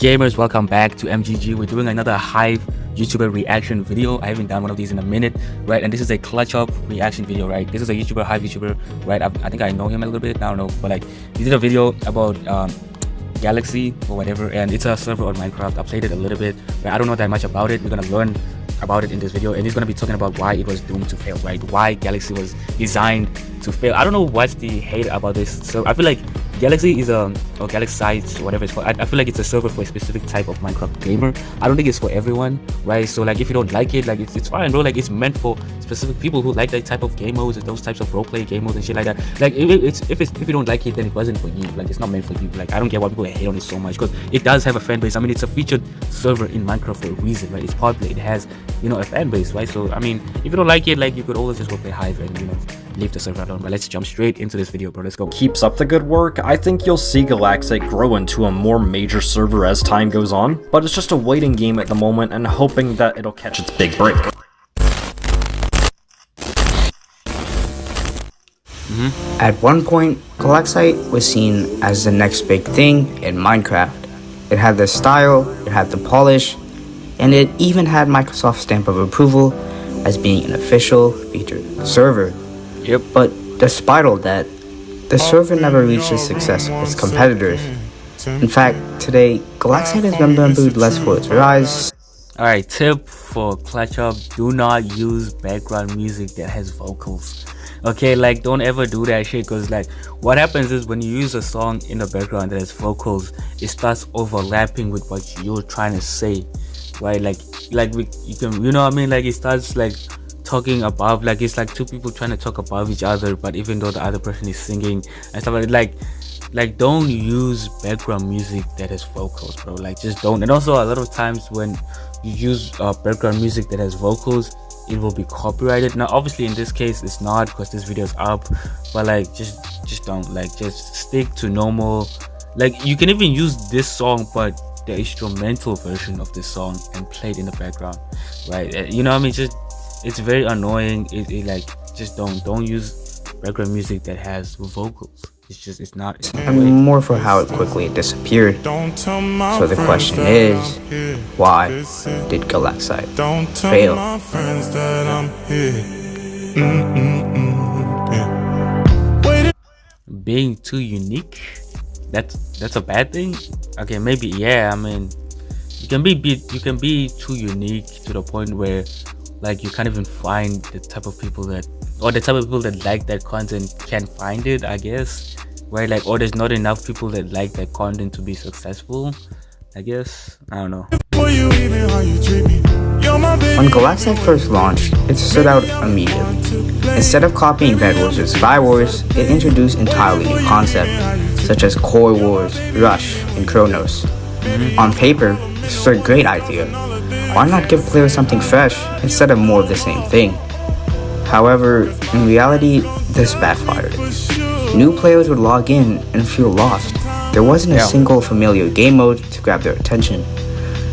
gamers, welcome back to MGG. We're doing another Hive YouTuber reaction video. I haven't done one of these in a minute, right? And this is a clutch up reaction video, right? This is a YouTuber, Hive YouTuber, right? I think I know him a little bit, I don't know, but like he did a video about Galaxy or whatever, and it's a server on Minecraft. I played it a little bit, but I don't know that much about it. We're gonna learn about it in this video, and he's gonna be talking about why it was doomed to fail, right? Why Galaxy was designed to fail. I don't know what's the hate about this. So I feel like Galaxy is or Galaxite, whatever it's called. I feel like it's a server for a specific type of Minecraft gamer. I don't think it's for everyone, right? So like if you don't like it, like it's fine, bro. Like it's meant for specific people who like that type of game modes and those types of roleplay game modes and shit like that. Like if you don't like it, then it wasn't for you. Like it's not meant for you. Like I don't get why people hate on it so much, because it does have a fan base. I mean, it's a featured server in Minecraft for a reason, right? It's popular. It has, you know, a fan base, right? So I mean, if you don't like it, like you could always just go play Hive and, you know, leave the server alone. But let's jump straight into this video, bro. Let's go. Keeps up the good work, I think you'll see Galaxite grow into a more major server as time goes on, but it's just a waiting game at the moment and hoping that it'll catch its big break. At one point, Galaxite was seen as the next big thing in Minecraft. It had the style, it had the polish, and it even had Microsoft's stamp of approval as being an official featured server. Yep. But despite all that, the server never reached the success of its competitors. In fact, today, Galaxite is bambooed less for its rise. Alright, tip for clutch up: do not use background music that has vocals. Okay, like don't ever do that shit, because like what happens is when you use a song in the background that has vocals, it starts overlapping with what you're trying to say, right? You can, you know what I mean, like it starts like talking above, like it's like two people trying to talk above each other, but even though the other person is singing and stuff like don't use background music that has vocals, bro. Like just don't. And also a lot of times when you use background music that has vocals, it will be copyrighted. Now obviously in this case it's not, because this video is up, but like just don't, like just stick to normal. Like you can even use this song but the instrumental version of this song and play it in the background, right? You know what I mean? Just, it's very annoying. It like just don't use background music that has vocals. It's not More for how it quickly disappeared. So the question is, why did Galaxite fail? Being too unique, that's a bad thing. Okay, maybe, yeah. I mean, you can be too unique to the point where like you can't even find the type of people that, or the type of people that like that content can't find it, I guess, right? Like, or there's not enough people that like that content to be successful, I guess. I don't know. When Galaxite first launched, it stood out immediately. Instead of copying Bed Wars or Sky Wars, it introduced entirely new concepts, such as Core Wars, Rush, and Chronos. On paper, this was a great idea. Why not give players something fresh instead of more of the same thing? However, in reality, this backfired. New players would log in and feel lost. There wasn't a single familiar game mode to grab their attention,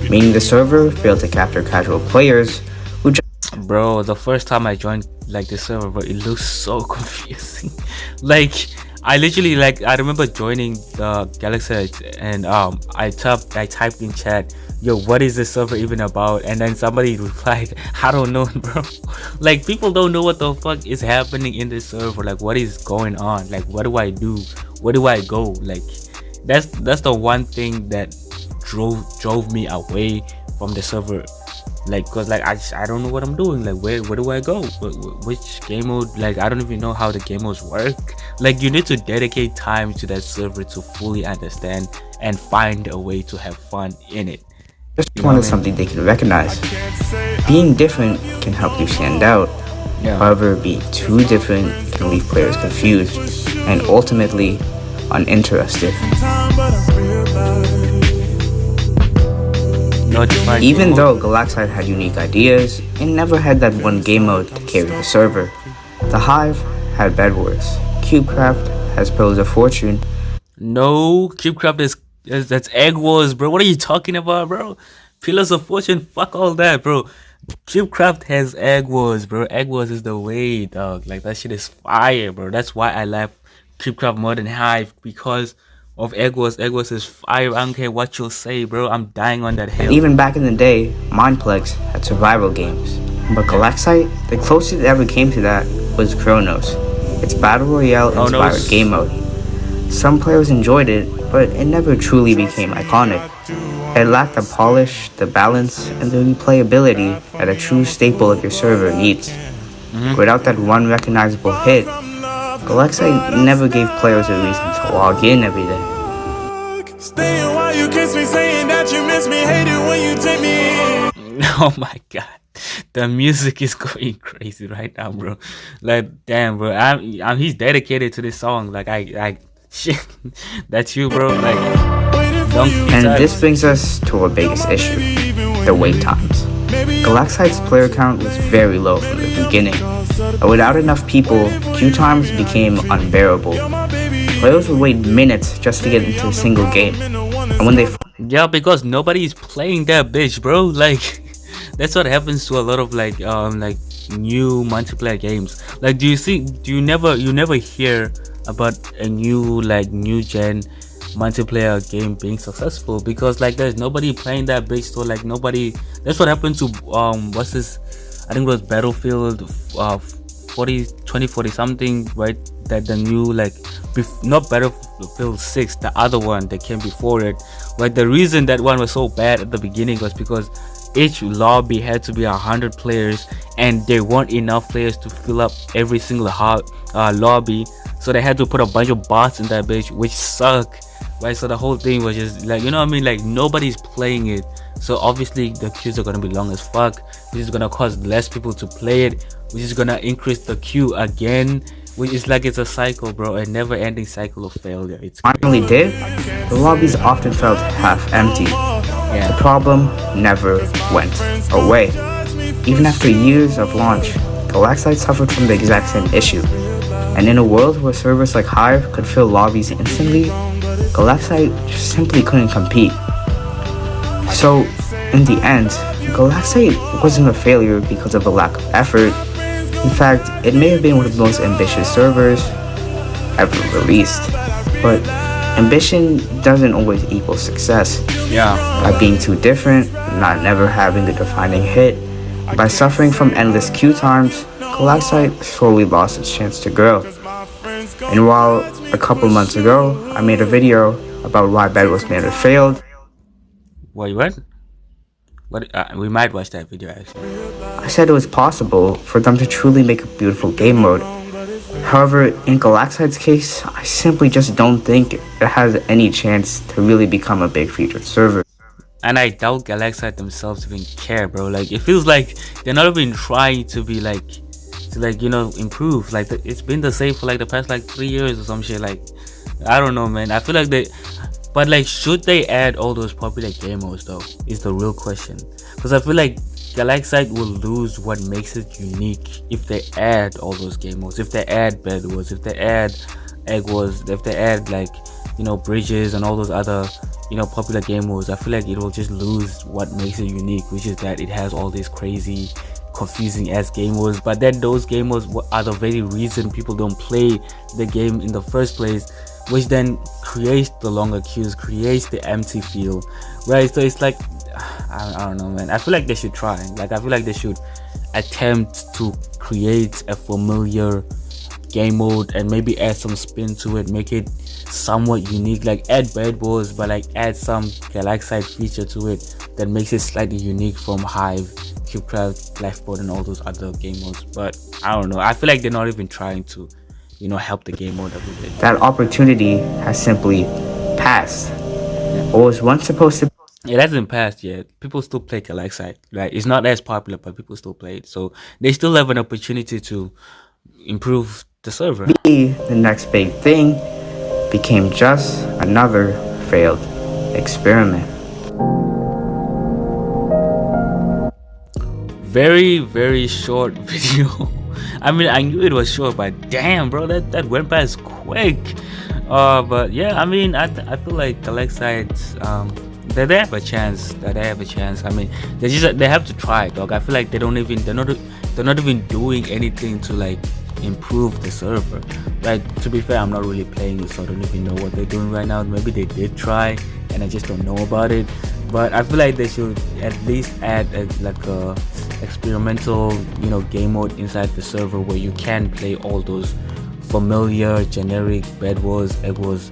meaning the server failed to capture casual players who just... Bro, the first time I joined like the server, bro, it looks so confusing. Like I literally, like, I remember joining the Galaxite and I typed in chat, yo, what is this server even about? And then somebody replied, I don't know, bro. Like people don't know what the fuck is happening in this server. Like what is going on? Like what do I do? Where do I go? Like that's the one thing that drove me away from the server. Like, cause like I don't know what I'm doing. Like where do I go? Which game mode? Like I don't even know how the game modes work. Like you need to dedicate time to that server to fully understand and find a way to have fun in it. just wanted something they can recognize. Being different can help you stand out. However, being too different can leave players confused and ultimately uninterested. Even though Galaxite had unique ideas, it never had that one game mode to carry the server. The Hive had Bed Wars. CubeCraft has Pillars of Fortune. No, CubeCraft that's Egg Wars, bro. What are you talking about, bro? Pillars of Fortune, fuck all that, bro. CubeCraft has Egg Wars, bro. Egg Wars is the way, dog. Like that shit is fire, bro. That's why I love CubeCraft more than Hive, because of Egg Wars. Egg Wars is fire. I don't care what you'll say, bro. I'm dying on that hill. Even back in the day, Mindplex had survival games. But Galaxite, the closest it ever came to that was Chronos. Its Battle Royale inspired game mode. Some players enjoyed it, but it never truly became iconic. It lacked the polish, the balance, and the replayability that a true staple of your server needs. Without that one recognizable hit, Galaxite never gave players a reason to log in every day. Staying while you kiss me, saying that you miss me, hate it when you take me in. Oh my god, the music is going crazy right now, bro. Like, damn, bro. He's dedicated to this song. Like, shit, that's you, bro. Like, and this brings us to our biggest issue: the wait times. Galaxite's player count was very low from the beginning, and without enough people, queue times became unbearable. Players would wait minutes just to get into a single game, and when they because nobody's playing that bitch, bro. Like, that's what happens to a lot of like new multiplayer games. Like, do you never hear about a new gen multiplayer game being successful, because like there's nobody playing that bitch. So like nobody. That's what happened to what's this? I think it was Battlefield 2040 something, right? That the new not Battlefield 6, the other one that came before it. Like, the reason that one was so bad at the beginning was because each lobby had to be 100 players, and there weren't enough players to fill up every single lobby. So they had to put a bunch of bots in that bitch, which suck, right? So the whole thing was just like, you know what I mean? Like, nobody's playing it. So obviously the queues are gonna be long as fuck, which is gonna cause less people to play it, which is gonna increase the queue again, which is like, it's a cycle, bro, a never-ending cycle of failure. It's finally did, the lobbies often felt half empty. The problem never went away. Even after years of launch, Galaxite suffered from the exact same issue. And in a world where servers like Hive could fill lobbies instantly, Galaxite just simply couldn't compete. So, in the end, Galaxite wasn't a failure because of a lack of effort. In fact, it may have been one of the most ambitious servers ever released. But ambition doesn't always equal success. By being too different, not never having a defining hit, by suffering from endless queue times, Galaxite slowly lost its chance to grow. And while a couple months ago, I made a video about why Bedwars Manor failed. Wait, what? We might watch that video actually. I said it was possible for them to truly make a beautiful game mode. However, in Galaxite's case, I simply just don't think it has any chance to really become a big featured server. And I doubt Galaxite themselves even care, bro. Like, it feels like they're not even trying to be improve. Like, it's been the same for like the past 3 years or some shit. Like, I don't know, man. I feel like but like, should they add all those popular game modes though, is the real question. Because I feel like Galaxite will lose what makes it unique if they add all those game modes, if they add Bed Wars, if they add Egg Wars, if they add bridges and all those other popular game modes. I feel like it will just lose what makes it unique, which is that it has all these crazy, confusing ass game modes. But then those game modes are the very reason people don't play the game in the first place, which then creates the longer queues, creates the empty feel, right? So it's like, I don't know, man. I feel like they should try. Like, I feel like they should attempt to create a familiar game mode and maybe add some spin to it, make it somewhat unique. Like, add Bed Wars, but like add some Galaxite feature to it that makes it slightly unique from Hive, Cubecraft, Lifeboat, and all those other game modes. But I don't know. I feel like they're not even trying to help the game mode a little bit. That opportunity has simply passed. What was once supposed to... It hasn't passed yet. People still play Galaxite. Like, it's not as popular, but people still play it. So they still have an opportunity to improve the server. The next big thing became just another failed experiment. Very, very short video. I mean, I knew it was short, but damn, bro, that went past quick. But yeah, I mean, I feel like Galaxite, they have a chance. I mean, they have to try, dog. I feel like they're not even doing anything to improve the server, right? To be fair, I'm not really playing it, so I don't even know what they're doing right now. Maybe they did try and I just don't know about it, but I feel like they should at least add like a experimental, you know, game mode inside the server where you can play all those familiar generic Bed Wars, Egg Wars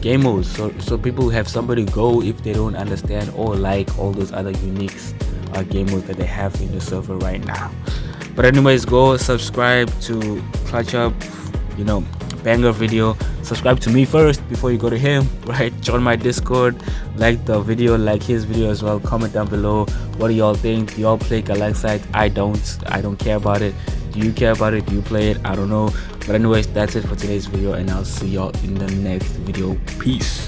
game modes, so people have somebody go if they don't understand or like all those other unique game modes that they have in the server right now. But anyways, go subscribe to Clutch Up, you know, banger video. Subscribe to me first before you go to him, right? Join my Discord, like the video, like his video as well. Comment down below, what do y'all think? Do y'all play Galaxite? I don't care about it. Do you care about it? Do you play it? I don't know. But anyways, that's it for today's video, and I'll see y'all in the next video. Peace.